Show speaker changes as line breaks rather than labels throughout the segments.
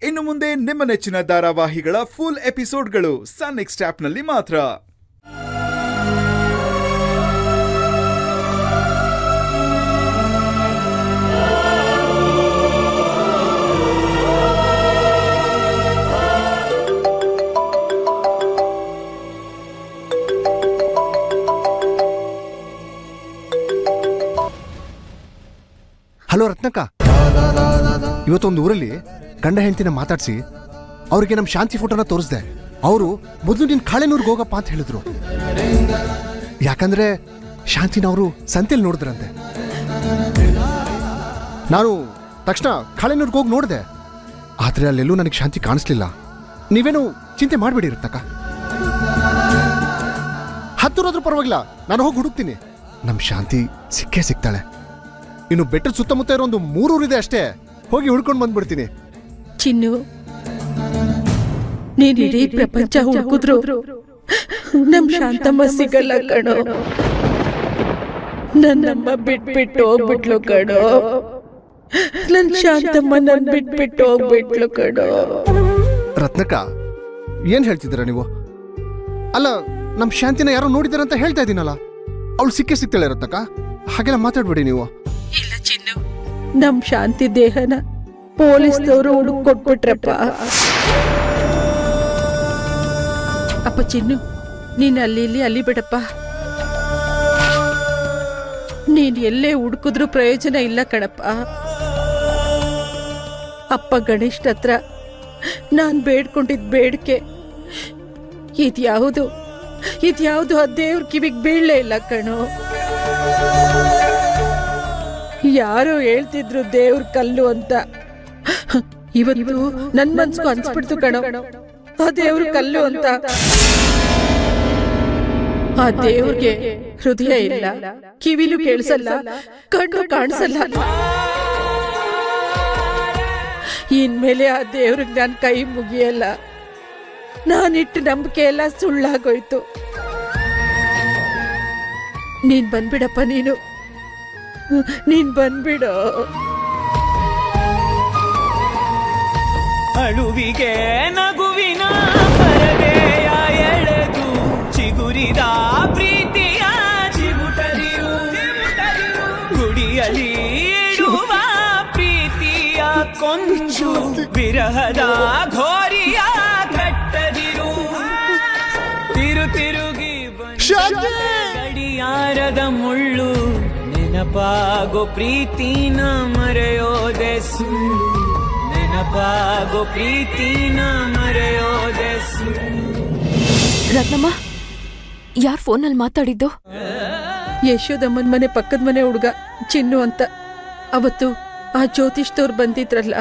ಇನ್ನು ಮುಂದೆ ನಿಮ್ಮ ನೆಚ್ಚಿನ ಧಾರಾವಾಹಿಗಳ ಫುಲ್ ಎಪಿಸೋಡ್ಗಳು ಸನ್ ನೆಕ್ಸ್ಟ್ ಆಪ್ನಲ್ಲಿ ಮಾತ್ರ.
ಹಲೋ ರತ್ನಕ್ಕ, ಇವತ್ತೊಂದು ಊರಲ್ಲಿ ಗಂಡ ಹೆಂಡತಿನ ಮಾತಾಡಿಸಿ ಅವ್ರಿಗೆ ನಮ್ಮ ಶಾಂತಿ ಫೋಟೋನ ತೋರಿಸ್ದೆ. ಅವರು ಮೊದಲು ನಿನ್ ಕಾಳೆನೂರ್ಗೆ ಹೋಗಪ್ಪ ಅಂತ ಹೇಳಿದ್ರು. ಯಾಕಂದ್ರೆ ಶಾಂತಿನ ಅವರು ಸಂತೆಯಲ್ಲಿ ನೋಡಿದ್ರಂತೆ. ನಾನು ತಕ್ಷಣ ಕಾಳೆನೂರ್ಗೆ ಹೋಗಿ ನೋಡಿದೆ, ಆದ್ರೆ ಅಲ್ಲೆಲ್ಲೂ ನನಗೆ ಶಾಂತಿ ಕಾಣಿಸ್ಲಿಲ್ಲ. ನೀವೇನು ಚಿಂತೆ ಮಾಡಬೇಡಿ ರತ್ನಕ್ಕ, ಹತ್ತೂರಾದ್ರೂ ಪರವಾಗಿಲ್ಲ, ನಾನು ಹೋಗಿ ಹುಡುಕ್ತೀನಿ. ನಮ್ಮ ಶಾಂತಿ ಸಿಕ್ಕೇ ಸಿಗ್ತಾಳೆ. ಇನ್ನು ಬೆಟ್ಟದ ಸುತ್ತಮುತ್ತ ಇರೋ ಒಂದು 3 ಊರಿದೆ ಅಷ್ಟೇ, ಹೋಗಿ ಹುಡ್ಕೊಂಡು ಬಂದ್ಬಿಡ್ತೀನಿ.
ಚಿನ್ನು, ನೀನ್ ಇಡೀ ಪ್ರಪಂಚ ಹುಡುಕಿದ್ರು ನಮ್ ಶಾಂತಮ್ಮ ಸಿಗಲ್ಲ ಕಣೋ. ನನ್ನಮ್ಮ ಬಿಟ್ಬಿಟ್ಟು ಹೋಗ್ಬಿಟ್ಲು ಕಣೋ. ನನ್ ಶಾಂತಮ್ಮ ನನ್ ಬಿಟ್ಬಿಟ್ಟು ಹೋಗ್ಬಿಟ್ಲು ಕಣೋ.
ರತ್ನಕ್ಕ, ಏನ್ ಹೇಳ್ತಿದ್ದೀರ ನೀವು? ಅಲ್ಲ, ನಮ್ ಶಾಂತಿನ ಯಾರೋ ನೋಡಿದಾರಂತ ಹೇಳ್ತಾ ಇದ್ದೀನಲ್ಲ, ಅವಳು ಸಿಕ್ಕೇ ಸಿಗ್ತಾಳೆ ರತ್ನಕ್ಕ, ಹಾಗೆಲ್ಲ ಮಾತಾಡ್ಬೇಡಿ ನೀವು.
ಇಲ್ಲ ಚಿನ್ನು, ನಮ್ ಶಾಂತಿ ದೇಹನ ಪೊಲೀಸ್ನವರು ಹುಡುಕ್ ಕೊಟ್ಬಿಟ್ರಪ್ಪ. ಅಪ್ಪ ಚಿನ್ನು, ನೀನ್ ಅಲ್ಲಿ ಬಿಡಪ್ಪ. ನೀನ್ ಎಲ್ಲೇ ಹುಡುಕಿದ್ರು ಪ್ರಯೋಜನ ಇಲ್ಲ ಕಣಪ್ಪ. ಅಪ್ಪ ಗಣೇಶ್ ಹತ್ರ ನಾನ್ ಬೇಡ್ಕೊಂಡಿದ್ ಬೇಡಿಕೆ ಇದ್ಯಾವುದು ಆ ದೇವ್ರ ಕಿವಿಗ್ ಬೀಳಲೇ ಇಲ್ಲ ಕಣೋ. ಯಾರೋ ಹೇಳ್ತಿದ್ರು ದೇವ್ರ ಕಲ್ಲು ಅಂತ. ಇವತ್ತು ನನ್ ಮನ್ಸ್ಗೂ ಅನ್ಸ್ಬಿಡ್ತು ಕಣೋ, ಆ ದೇವ್ರ ಕಲ್ಲು ಅಂತ. ಆ ದೇವ್ರಿಗೆ ಹೃದಯ ಇಲ್ಲ, ಕಿವಿನೂ ಕೇಳಿಸಲ್ಲ, ಕಣ್ಣು ಕಾಣಿಸಲ್ಲ. ಇನ್ಮೇಲೆ ಆ ದೇವ್ರಿಗೆ ನಾನು ಕೈ ಮುಗಿಯಲ್ಲ. ನಾನಿಟ್ಟು ನಂಬಿಕೆ ಎಲ್ಲ ಸುಳ್ಳಾಗೋಯ್ತು. ನೀನ್ ಬಂದ್ಬಿಡಪ್ಪ, ನೀನ್ ಬಂದ್ಬಿಡೋ.
ಅಳುವಿಗೆ ನಗುವಿನ ಪರದೆಯ ಎಳೆದು ಚಿಗುರಿದ ಪ್ರೀತಿಯ ಚಿಗುಟರಿರು, ಗುಡಿಯಲ್ಲಿ ಇಡುವ ಪ್ರೀತಿಯ ಕೊಂಚು ವಿರಹದ ಘೋರಿಯ ಕಟ್ಟದಿರು. ತಿರುಗಿ ಗಡಿಯಾರದ ಮುಳ್ಳು, ನೆನಪಾಗೋ ಪ್ರೀತಿನ ಮರೆಯೋದೆ ಸುಳ್ಳು, ನೆನಪಾಗೋ ಪ್ರೀತಿನ ಮರೆಯೋದೆ ಸುಳ್ಳು.
ರತ್ನಮ್ಮ, ಯಾರ್ ಫೋನಲ್ಲಿ ಮಾತಾಡಿದ್ದು?
ಯಶೋದಮ್ಮನ ಮನೆ ಪಕ್ಕದ ಮನೆ ಹುಡುಗ ಚಿನ್ನು ಅಂತ. ಅವತ್ತು ಆ ಜ್ಯೋತಿಷ್ದವ್ರು ಬಂದಿದ್ರಲ್ಲ,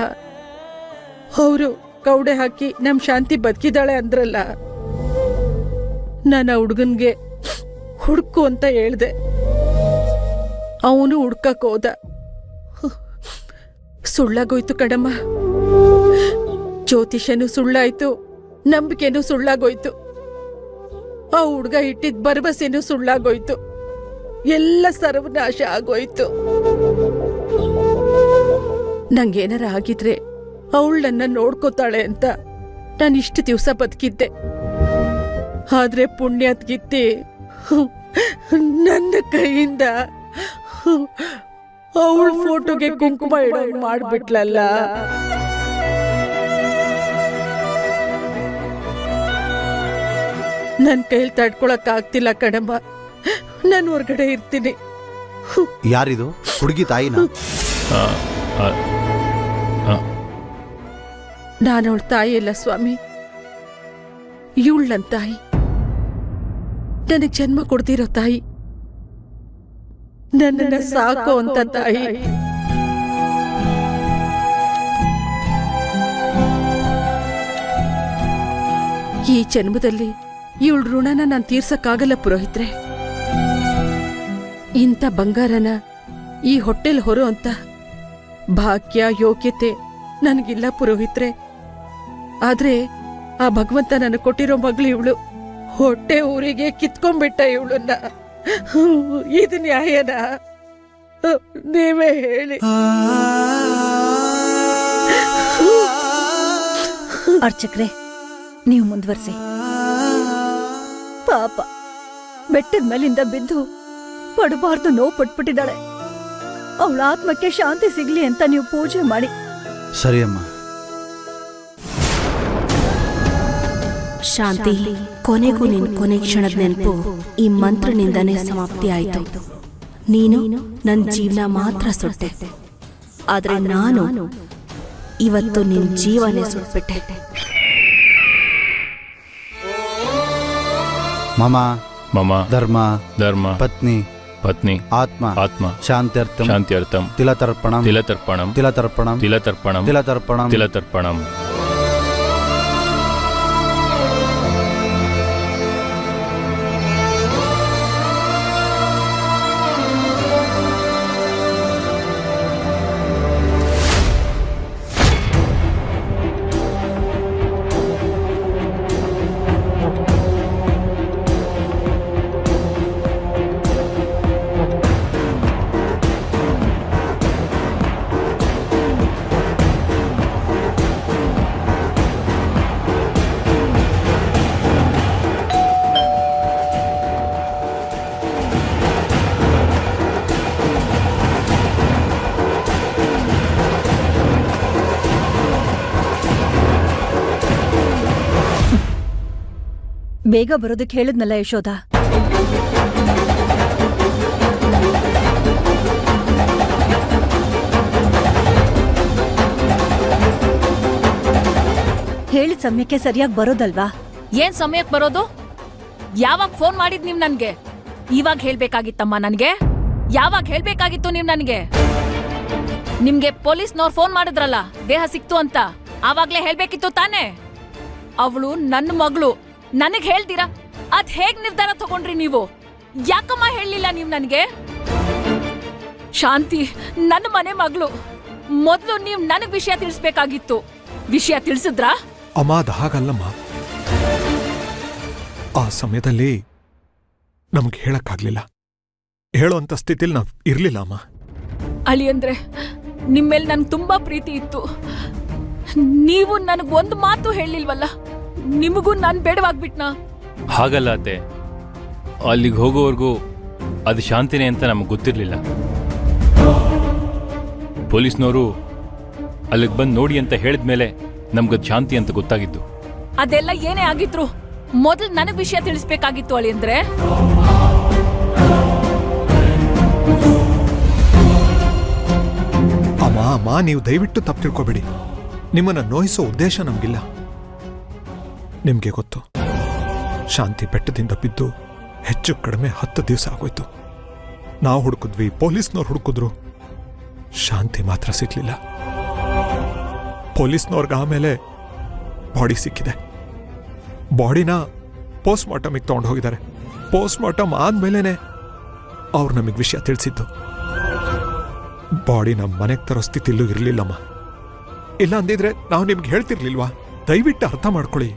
ಅವರು ಕೌಡೆ ಹಾಕಿ ನಮ್ ಶಾಂತಿ ಬದುಕಿದಾಳೆ ಅಂದ್ರಲ್ಲ. ನಾನು ಆ ಹುಡುಗನ್ಗೆ ಹುಡುಕು ಅಂತ ಹೇಳ್ದೆ. ಅವನು ಹುಡ್ಕಕ್ ಹೋದ. ಸುಳ್ಳಾಗೋಯ್ತು ಕಣಮ್ಮ. ಜ್ಯೋತಿಷನು ಸುಳ್ಳಾಯ್ತು, ನಂಬಿಕೆನೂ ಸುಳ್ಳಾಗೋಯ್ತು. ಆ ಹುಡ್ಗ ಇಟ್ಟಿದ್ ಭರವಸೆನೂ ಸುಳ್ಳಾಗೋಯ್ತು. ಎಲ್ಲ ಸರ್ವನಾಶ ಆಗೋಯ್ತು. ನಂಗೇನಾರ ಆಗಿದ್ರೆ ಅವಳು ನನ್ನ ನೋಡ್ಕೋತಾಳೆ ಅಂತ ನಾನು ಇಷ್ಟು ದಿವಸ ಬದುಕಿದ್ದೆ. ಆದ್ರೆ ಪುಣ್ಯದ್ಗಿತ್ತಿ ನನ್ನ ಕೈಯಿಂದ ಅವಳ ಫೋಟೋಗೆ ಕುಂಕುಮ ಇಡೋಂಗ್ ಮಾಡ್ಬಿಟ್ಲಲ್ಲ. ನನ್ ಕೈಲಿ ತಡ್ಕೊಳಕ್ ಆಗ್ತಿಲ್ಲ ಕಣಮ್ಮ. ನಾನು ಹೊರಗಡೆ ಇರ್ತೀನಿ.
ಯಾರಿದು? ಹುಡುಗಿ ತಾಯಿನ?
ನಾನು ಅವಳ ತಾಯಿ ಇಲ್ಲ ಸ್ವಾಮಿ, ಇವಳು ನನ್ನ ತಾಯಿ. ನನಗ್ ಜನ್ಮ ಕೊಡ್ತಿರೋ ತಾಯಿ, ನನ್ನನ್ನ ಸಾಕೋ ಅಂತ ತಾಯಿ. ಈ ಜನ್ಮದಲ್ಲಿ ಇವಳ ಋಣನ ನಾನು ತೀರ್ಸಕ್ಕಾಗಲ್ಲ ಪುರೋಹಿತ್ರೆ. ಇಂಥ ಬಂಗಾರನ ಈ ಹೊಟ್ಟೆಲ್ ಹೊರೋ ಅಂತ ಭಾಗ್ಯ ಯೋಗ್ಯತೆ ನನಗಿಲ್ಲ ಪುರೋಹಿತ್ರೆ. ಆದ್ರೆ ಆ ಭಗವಂತ ನನಗೆ ಕೊಟ್ಟಿರೋ ಮಗಳು ಇವಳು. ಹೊಟ್ಟೆ ಊರಿಗೆ ಕಿತ್ಕೊಂಡ್ಬಿಟ್ಟ ಇವಳನ್ನ. ಇದು ನ್ಯಾಯನ? ನೀವೇ ಹೇಳಿ.
ಅರ್ಚಕ್ರೆ, ನೀವು ಮುಂದುವರಿಸಿ. ಪಾಪ ಬೆಟ್ಟದ ಮೇಲಿಂದ ಬಿದ್ದು ಪಡಬಾರ್ದು ನೋವು ಪಟ್ಬಿಟ್ಟಿದ್ದಾಳೆ. ಅವಳ ಆತ್ಮಕ್ಕೆ ಶಾಂತಿ ಸಿಗ್ಲಿ ಅಂತ ನೀವು ಪೂಜೆ ಮಾಡಿ.
ಸರಿ ಅಮ್ಮ.
ಶಾಂತಿ, ಕೊನೆಗೂ ನಿನ್ ಕೊನೆ ಕ್ಷಣದ ನೆನಪು ಈ ಮಂತ್ರನಿಂದನೇ ಸಮಾಪ್ತಿ ಆಯ್ತು. ನೀನು ನನ್ನ ಜೀವನ ಮಾತ್ರ ಸುಟ್ಟೆ, ಆದ್ರೆ ನಾನು ಇವತ್ತು ನಿನ್ ಜೀವನೇ ಸುಟ್ಬಿಟ್ಟೆ.
ಮಮ
ಮಮ
ಧರ್ಮ
ಧರ್ಮ
ಪತ್ನಿ
ಪತ್ನಿ
ಆತ್ಮ
ಆತ್ಮ
ಶಾಂತ್ಯರ್ಥಂ
ಶಾಂತ್ಯರ್ಥಂ
ತಿಲತರ್ಪಣಂ
ತಿಲತರ್ಪಣಂ
ತಿಲತರ್ಪಣಂ
ತಿಲತರ್ಪಣಂ
ತಿಲತರ್ಪಣಂ
ತಿಲತರ್ಪಣಂ.
ಬೇಗ ಬರೋದಕ್ಕೆ ಹೇಳಿದ್ನಲ್ಲ ಯಶೋಧ. ಹೇಳಿದ ಸಮಯಕ್ಕೆ ಸರಿಯಾಗಿ ಬರೋದಲ್ವಾ?
ಏನ್ ಸಮಯಕ್ಕೆ ಬರೋದು? ಯಾವಾಗ ಫೋನ್ ಮಾಡಿದ್ ನೀವ್ ನನ್ಗೆ? ಇವಾಗ ಹೇಳ್ಬೇಕಾಗಿತ್ತಮ್ಮ ನನ್ಗೆ. ಯಾವಾಗ ಹೇಳ್ಬೇಕಾಗಿತ್ತು ನೀವ್ ನನ್ಗೆ? ನಿಮ್ಗೆ ಪೊಲೀಸ್ನವ್ರು ಫೋನ್ ಮಾಡಿದ್ರಲ್ಲ ದೇಹ ಸಿಕ್ತು ಅಂತ, ಆವಾಗ್ಲೇ ಹೇಳ್ಬೇಕಿತ್ತು ತಾನೇ? ಅವಳು ನನ್ನ ಮಗಳು, ನನಗ್ ಹೇಳ್ತೀರಾ? ಅದ್ ಹೇಗ್ ನಿರ್ಧಾರ ತಗೊಂಡ್ರಿ ನೀವು? ಯಾಕಮ್ಮ ಹೇಳಲಿಲ್ಲ ನೀವ್ ನನ್ಗೆ? ಶಾಂತಿ ನನ್ನ ಮನೆ ಮಗಳು, ಮೊದ್ಲು ನೀವ್ ನನಗ್ ವಿಷಯ ತಿಳಿಸ್ಬೇಕಾಗಿತ್ತು. ವಿಷಯ ತಿಳಿಸಿದ್ರಾ?
ಅಮ್ಮ, ಅದು ಹಾಗಲ್ಲಮ್ಮ. ಆ ಸಮಯದಲ್ಲಿ ನಮ್ಗೆ ಹೇಳಕ್ಕಾಗ್ಲಿಲ್ಲ. ಹೇಳೋಂಥ ಸ್ಥಿತಿಲಿ ನಾವ್ ಇರ್ಲಿಲ್ಲ ಅಮ್ಮ.
ಅಳಿಯಂದ್ರೆ ನಿಮ್ಮೇಲೆ ನನ್ಗೆ ತುಂಬಾ ಪ್ರೀತಿ ಇತ್ತು. ನೀವು ನನಗ್ ಒಂದು ಮಾತು ಹೇಳಿಲ್ವಲ್ಲ, ನಿಮಗೂ ನಾನ್ ಬೇಡವಾಗ್ಬಿಟ್ನಾ?
ಹಾಗಲ್ಲ ಅತ್ತೆ, ಅಲ್ಲಿಗೆ ಹೋಗೋವರೆಗೂ ಅದು ಶಾಂತಿನೇ ಅಂತ ನಮಗೆ ಗೊತ್ತಿರಲಿಲ್ಲ. ಪೊಲೀಸ್ನವರು ಅಲ್ಲಿಗೆ ಬಂದು ನೋಡಿ ಅಂತ ಹೇಳಿದ್ಮೇಲೆ ನಮ್ಗದು ಶಾಂತಿ ಅಂತ ಗೊತ್ತಾಗಿದ್ದು.
ಅದೆಲ್ಲ ಏನೇ ಆಗಿದ್ರು ಮೊದಲು ನನಗ್ ವಿಷಯ ತಿಳಿಸ್ಬೇಕಾಗಿತ್ತು ಅಳಿಯಂದ್ರೆ.
ಅಮ್ಮ, ನೀವು ದಯವಿಟ್ಟು ತಪ್ಪು ತಿಳ್ಕೊಬೇಡಿ. ನಿಮ್ಮನ್ನ ನೋಯಿಸೋ ಉದ್ದೇಶ ನಮ್ಗಿಲ್ಲ. ನಿಮ್ಗೆ ಗೊತ್ತು, ಶಾಂತಿ ಬೆಟ್ಟದಿಂದ ಬಿದ್ದು ಹೆಚ್ಚು ಕಡಿಮೆ 10 ದಿವಸ ಆಗೋಯ್ತು. ನಾವು ಹುಡುಕಿದ್ವಿ, ಪೊಲೀಸ್ನವ್ರು ಹುಡುಕಿದ್ರು, ಶಾಂತಿ ಮಾತ್ರ ಸಿಗ್ಲಿಲ್ಲ. ಪೊಲೀಸ್ನವ್ರಿಗೆ ಆಮೇಲೆ ಬಾಡಿ ಸಿಕ್ಕಿದೆ. ಬಾಡಿನ ಪೋಸ್ಟ್ ಮಾರ್ಟಮಿಗೆ ತಗೊಂಡು ಹೋಗಿದ್ದಾರೆ. ಪೋಸ್ಟ್ ಮಾರ್ಟಮ್ ಆದ್ಮೇಲೆನೆ ಅವ್ರು ನಮಗೆ ವಿಷಯ ತಿಳಿಸಿದ್ದು. ಬಾಡಿ ನಮ್ಮ ಮನೆಗೆ ತರೋ ಸ್ಥಿತಿಲೂ ಇರಲಿಲ್ಲಮ್ಮ. ಇಲ್ಲ ಅಂದಿದ್ರೆ ನಾವು ನಿಮ್ಗೆ ಹೇಳ್ತಿರ್ಲಿಲ್ವಾ? ದಯವಿಟ್ಟು ಅರ್ಥ ಮಾಡ್ಕೊಳ್ಳಿ.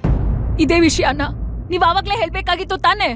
ಇದೇ ವಿಷಯನ ನೀವ್ ಆವಾಗ್ಲೇ ಹೇಳ್ಬೇಕಾಗಿತ್ತು ತಾನೇ?